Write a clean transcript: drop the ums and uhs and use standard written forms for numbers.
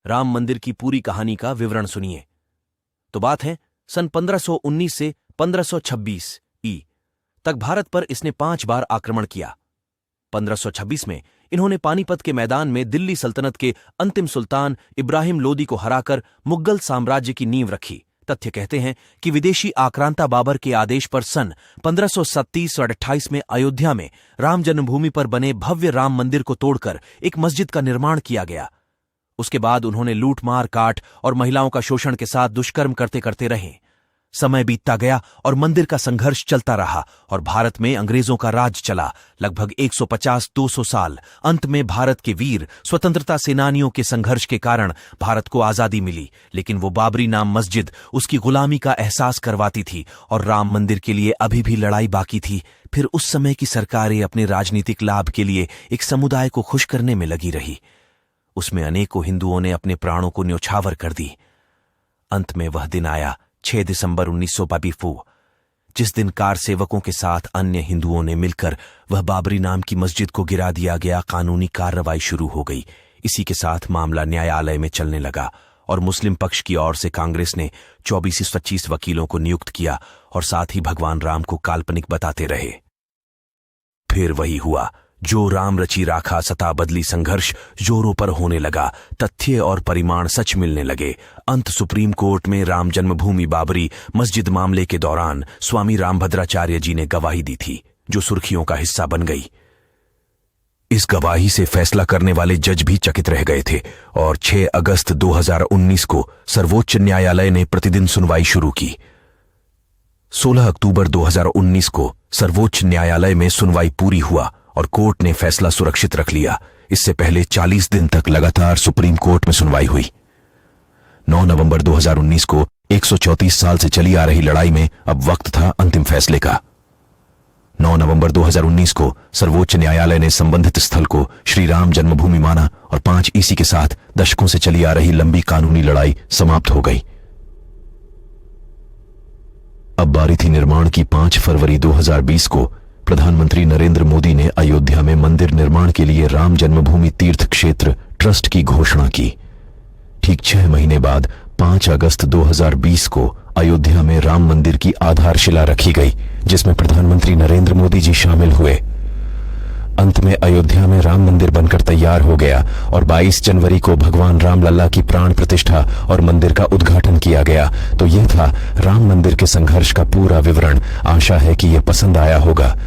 राम मंदिर की पूरी कहानी का विवरण सुनिए। तो बात है सन 1519 से 1526 ई तक भारत पर इसने 5 बार आक्रमण किया। 1526 में इन्होंने पानीपत के मैदान में दिल्ली सल्तनत के अंतिम सुल्तान इब्राहिम लोदी को हराकर मुगल साम्राज्य की नींव रखी। तथ्य कहते हैं कि विदेशी आक्रांता बाबर के आदेश पर सन 1537 और 28 में अयोध्या में राम जन्मभूमि पर बने भव्य राम मंदिर को तोड़कर एक मस्जिद का निर्माण किया गया। उसके बाद उन्होंने लूट मार काट और महिलाओं का शोषण के साथ दुष्कर्म करते करते रहे। समय बीतता गया और मंदिर का संघर्ष चलता रहा और भारत में अंग्रेजों का राज चला लगभग 150-200 साल। अंत में भारत के वीर स्वतंत्रता सेनानियों के संघर्ष के कारण भारत को आजादी मिली, लेकिन वो बाबरी नाम मस्जिद उसकी गुलामी का एहसास करवाती थी और राम मंदिर के लिए अभी भी लड़ाई बाकी थी। फिर उस समय की सरकारें अपने राजनीतिक लाभ के लिए एक समुदाय को खुश करने में लगी रही। उसमें अनेकों हिंदुओं ने अपने प्राणों को न्यौछावर कर दी। अंत में वह दिन आया 6 दिसंबर 1922, जिस दिन कार सेवकों के साथ अन्य हिंदुओं ने मिलकर वह बाबरी नाम की मस्जिद को गिरा दिया गया। कानूनी कार्रवाई शुरू हो गई। इसी के साथ मामला न्यायालय में चलने लगा और मुस्लिम पक्ष की ओर से कांग्रेस ने 24-25 वकीलों को नियुक्त किया और साथ ही भगवान राम को काल्पनिक बताते रहे। फिर वही हुआ जो राम रची राखा, सता बदली, संघर्ष जोरों पर होने लगा। तथ्य और परिमाण सच मिलने लगे। अंत सुप्रीम कोर्ट में राम जन्मभूमि बाबरी मस्जिद मामले के दौरान स्वामी रामभद्राचार्य जी ने गवाही दी थी, जो सुर्खियों का हिस्सा बन गई। इस गवाही से फैसला करने वाले जज भी चकित रह गए थे और 6 अगस्त 2019 को सर्वोच्च न्यायालय ने प्रतिदिन सुनवाई शुरू की। 16 अक्टूबर 2019 को सर्वोच्च न्यायालय में सुनवाई पूरी हुआ और कोर्ट ने फैसला सुरक्षित रख लिया। इससे पहले 40 दिन तक लगातार सुप्रीम कोर्ट में सुनवाई हुई। 9 नवंबर 2019 को 134 साल से चली आ रही लड़ाई में अब वक्त था अंतिम फैसले का। 9 नवंबर 2019 को सर्वोच्च न्यायालय ने संबंधित स्थल को श्री राम जन्मभूमि माना और 5 ईसी के साथ दशकों से चली आ रही लंबी कानूनी लड़ाई समाप्त हो गई। अब बारी थी निर्माण की। 5 फरवरी 2020 को प्रधानमंत्री नरेंद्र मोदी ने अयोध्या में मंदिर निर्माण के लिए राम जन्मभूमि तीर्थ क्षेत्र ट्रस्ट की घोषणा की। ठीक 6 महीने बाद 5 अगस्त 2020 को अयोध्या में राम मंदिर की आधारशिला रखी गई, जिसमें प्रधानमंत्री नरेंद्र मोदी जी शामिल हुए। अंत में अयोध्या में राम मंदिर बनकर तैयार हो गया और 22 जनवरी को भगवान राम लल्ला की प्राण प्रतिष्ठा और मंदिर का उद्घाटन किया गया। तो यह था राम मंदिर के संघर्ष का पूरा विवरण। आशा है कि यह पसंद आया होगा।